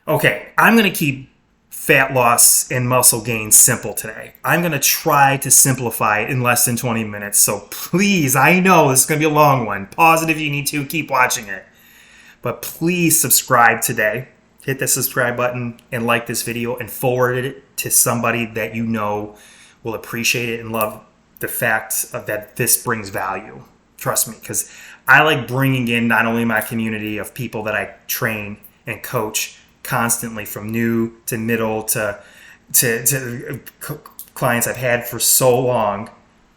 Okay, I'm going to keep fat loss and muscle gain simple today. I'm going to try to simplify it in less than 20 minutes. So please, I know this is going to be a long one. Pause it if you need to. Keep watching it. But please subscribe today. Hit the subscribe button and like this video and forward it to somebody that you know will appreciate it and love the fact that this brings value. Trust me, because I like bringing in not only my community of people that I train and coach constantly, from new to middle to clients I've had for so long.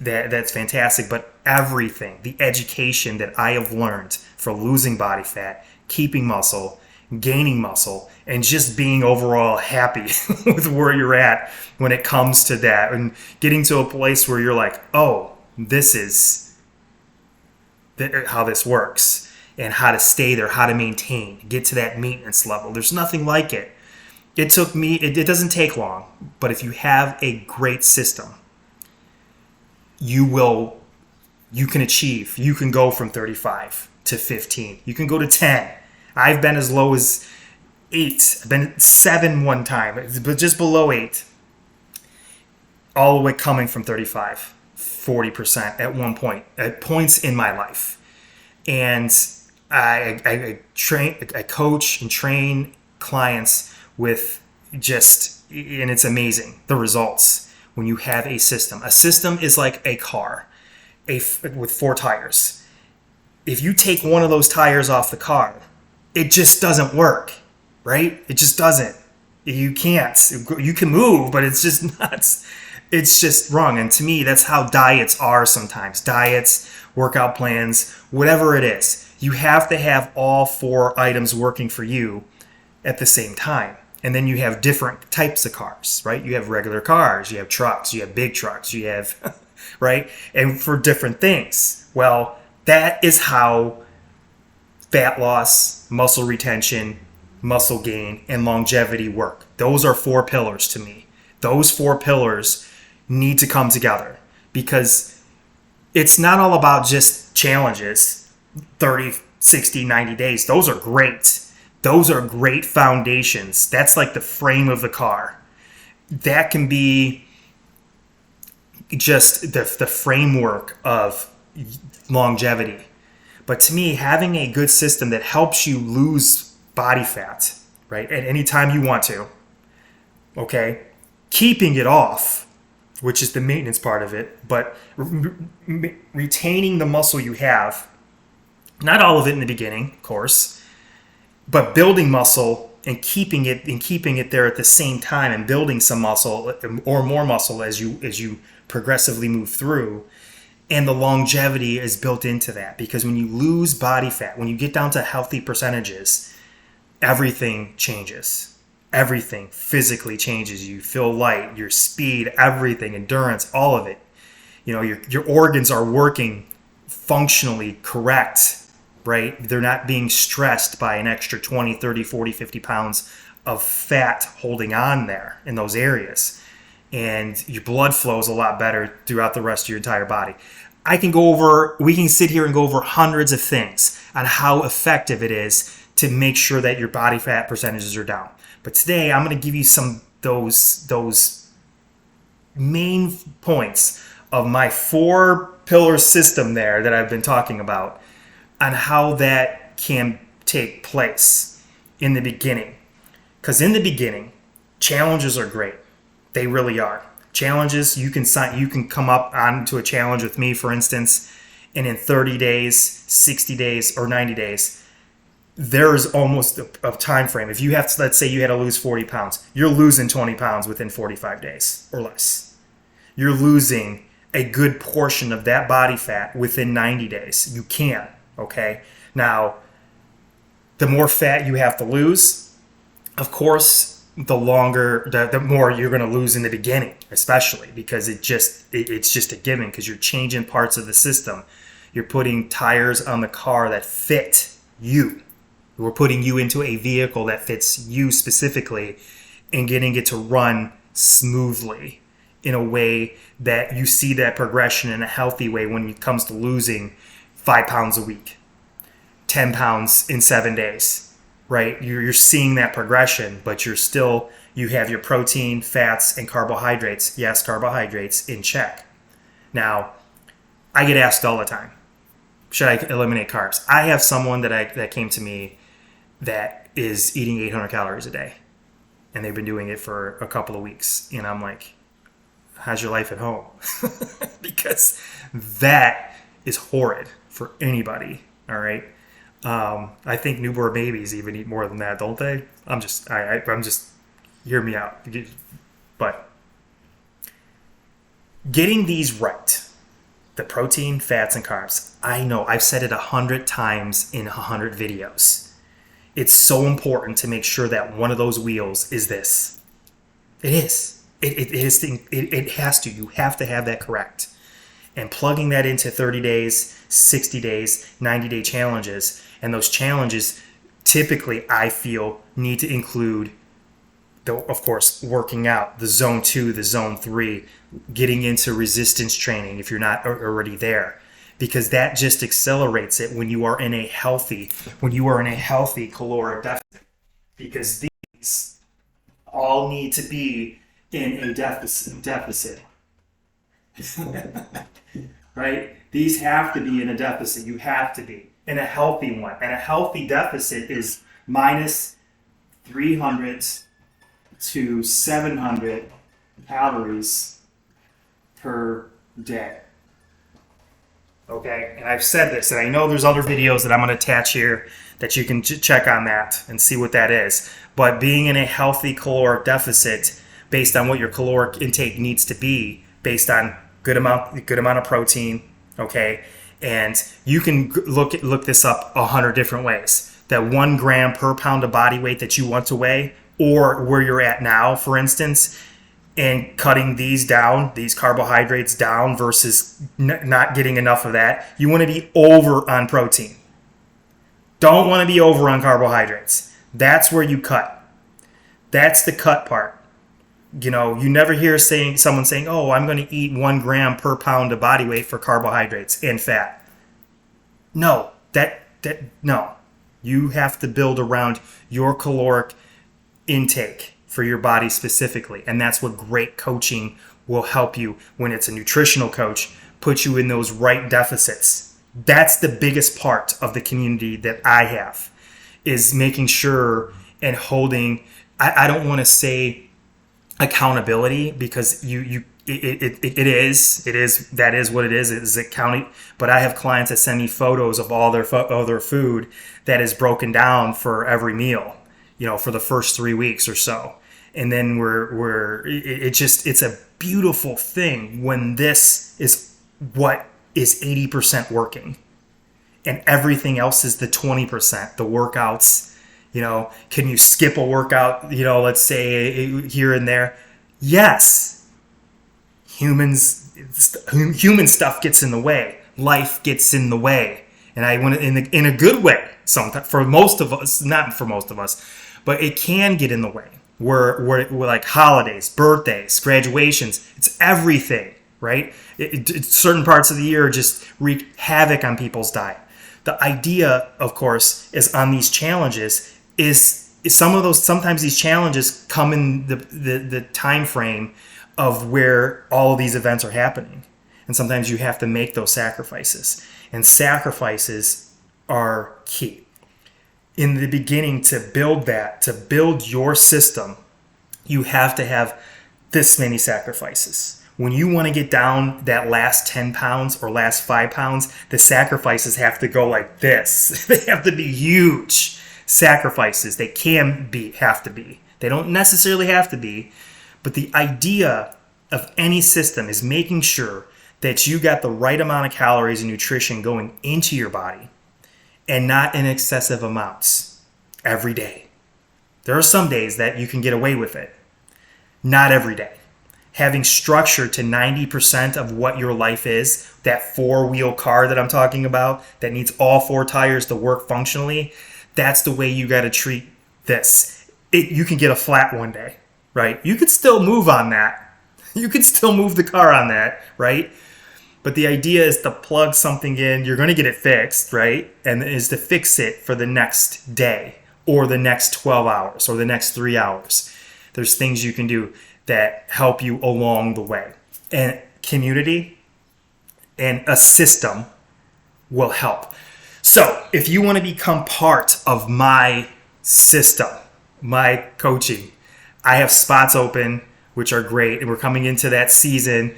That's fantastic. But everything, the education that I have learned for losing body fat, keeping muscle, gaining muscle, and just being overall happy with where you're at when it comes to that, and getting to a place where you're like, oh, this is how this works, and how to stay there, how to maintain, get to that maintenance level. There's nothing like it. It took me, it doesn't take long, but if you have a great system, you can achieve. You can go from 35 to 15. You can go to 10. I've been as low as 8. I've been 7 one time, but just below 8. All the way coming from 35, 40% at one point, at points in my life. And I coach and train clients with and it's amazing, the results when you have a system. A system is like a car with 4 tires. If you take one of those tires off the car, it just doesn't work, right? It just doesn't. You can't. You can move, but it's just nuts. It's just wrong. And to me, that's how diets are sometimes. Diets, workout plans, whatever it is. You have to have all 4 items working for you at the same time. And then you have different types of cars, right? You have regular cars, you have trucks, you have big trucks, you have, right? And for different things. Well, that is how fat loss, muscle retention, muscle gain, and longevity work. Those are 4 pillars to me. Those 4 pillars need to come together, because it's not all about just challenges, 30, 60, 90 days. Those are great. Those are great foundations. That's like the frame of the car. That can be just the framework of longevity. But to me, having a good system that helps you lose body fat, right, at any time you want to, okay, keeping it off, which is the maintenance part of it, but retaining the muscle you have, not all of it in the beginning, of course, but building muscle and keeping it there at the same time, and building some muscle or more muscle as you progressively move through. And the longevity is built into that, because when you lose body fat, when you get down to healthy percentages, everything changes. Everything physically changes. You feel light, your speed, everything, endurance, all of it. You know, your organs are working functionally correct, right? They're not being stressed by an extra 20, 30, 40, 50 pounds of fat holding on there in those areas. And your blood flows a lot better throughout the rest of your entire body. We can sit here and go over hundreds of things on how effective it is to make sure that your body fat percentages are down. But today I'm going to give you some those main points of my 4-pillar system there that I've been talking about, on how that can take place in the beginning. Because in the beginning, challenges are great. They really are. Challenges, you can come up onto a challenge with me, for instance, and in 30 days, 60 days, or 90 days, there is almost a time frame. If you have to, let's say you had to lose 40 pounds, you're losing 20 pounds within 45 days or less. You're losing a good portion of that body fat within 90 days. You can, okay? Now, the more fat you have to lose, of course, the more you're going to lose in the beginning, especially because it's just a given, because you're changing parts of the system. You're putting tires on the car that fit you. We're putting you into a vehicle that fits you specifically, and getting it to run smoothly in a way that you see that progression in a healthy way when it comes to losing 5 pounds a week, 10 pounds in 7 days, right? You're seeing that progression, but you have your protein, fats, and carbohydrates. Yes, carbohydrates in check. Now, I get asked all the time, should I eliminate carbs? I have someone that came to me that is eating 800 calories a day, and they've been doing it for a couple of weeks. And I'm like, how's your life at home? Because that is horrid for anybody. All right. I think newborn babies even eat more than that, don't they? I'm just, hear me out. But getting these right, the protein, fats, and carbs, I know I've said it 100 times in 100 videos. It's so important to make sure that one of those wheels is this. It is. It has to. You have to have that correct. And plugging that into 30 days, 60 days, 90-day challenges. And those challenges typically, I feel, need to include, of course, working out, the zone 2, the zone 3, getting into resistance training if you're not already there. Because that just accelerates it when you are in a healthy caloric deficit. Because these all need to be in a deficit. Right? These have to be in a deficit. You have to be in a healthy one. And a healthy deficit is minus 300 to 700 calories per day. Okay? And I've said this, and I know there's other videos that I'm going to attach here that you can check on that and see what that is. But being in a healthy caloric deficit based on what your caloric intake needs to be, based on good amount of protein, okay? And you can look this up 100 different ways. That 1 gram per pound of body weight that you want to weigh, or where you're at now, for instance, and cutting these down, these carbohydrates down versus not getting enough of that. You want to be over on protein. Don't want to be over on carbohydrates. That's where you cut. That's the cut part. You know, you never hear someone saying, oh, I'm going to eat 1 gram per pound of body weight for carbohydrates and fat. No, no. You have to build around your caloric intake for your body specifically. And that's what great coaching will help you when it's a nutritional coach, put you in those right deficits. That's the biggest part of the community that I have, is making sure and holding, I don't want to say accountability, because it is what it is accounting. But I have clients that send me photos of all their food that is broken down for every meal, you know, for the first 3 weeks or so. And then it's a beautiful thing when this is what is 80% working, and everything else is the 20%, the workouts. You know, can you skip a workout, you know, let's say here and there? Yes. Human stuff gets in the way. Life gets in the way. And I want to, in a good way, sometimes, for most of us, not for most of us, but it can get in the way. We're like holidays, birthdays, graduations, it's everything, right? Certain parts of the year just wreak havoc on people's diet. The idea, of course, is on these challenges is sometimes these challenges come in the time frame of where all of these events are happening. And sometimes you have to make those sacrifices. And sacrifices are key. In the beginning, to build your system, you have to have this many sacrifices. When you want to get down that last 10 pounds or last 5 pounds, the sacrifices have to go like this. They have to be huge sacrifices. They have to be. They don't necessarily have to be. But the idea of any system is making sure that you got the right amount of calories and nutrition going into your body, and not in excessive amounts every day. There are some days that you can get away with it. Not every day. Having structure to 90% of what your life is, that 4-wheel car that I'm talking about, that needs all 4 tires to work functionally, that's the way you got to treat this. You can get a flat one day, right? You could still move on that. You could still move the car on that, right? But the idea is to plug something in. You're going to get it fixed, right? And is to fix it for the next day or the next 12 hours or the next 3 hours. There's things you can do that help you along the way. And community and a system will help. So if you want to become part of my system, my coaching, I have spots open, which are great. And we're coming into that season.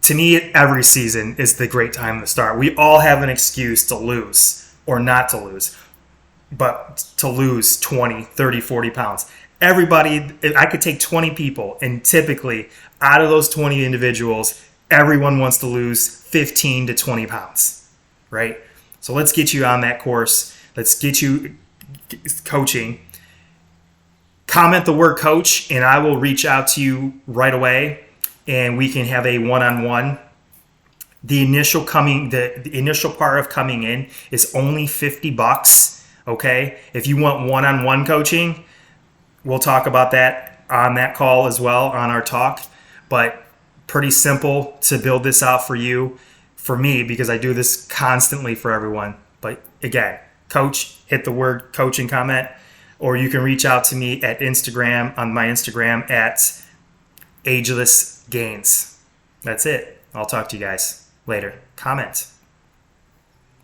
To me, every season is the great time to start. We all have an excuse to lose or not to lose, but to lose 20, 30, 40 pounds. Everybody, I could take 20 people, and typically out of those 20 individuals, everyone wants to lose 15 to 20 pounds, right? So let's get you on that course. Let's get you coaching. Comment the word coach, and I will reach out to you right away, and we can have a one-on-one. The initial part of coming in is only $50. Okay, if you want one-on-one coaching, we'll talk about that on that call as well on our talk. But pretty simple to build this out for you, for me, because I do this constantly for everyone. But again, coach, hit the word coach and comment, or you can reach out to me at Instagram, on my Instagram at Ageless Gains. That's it. I'll talk to you guys later. Comment.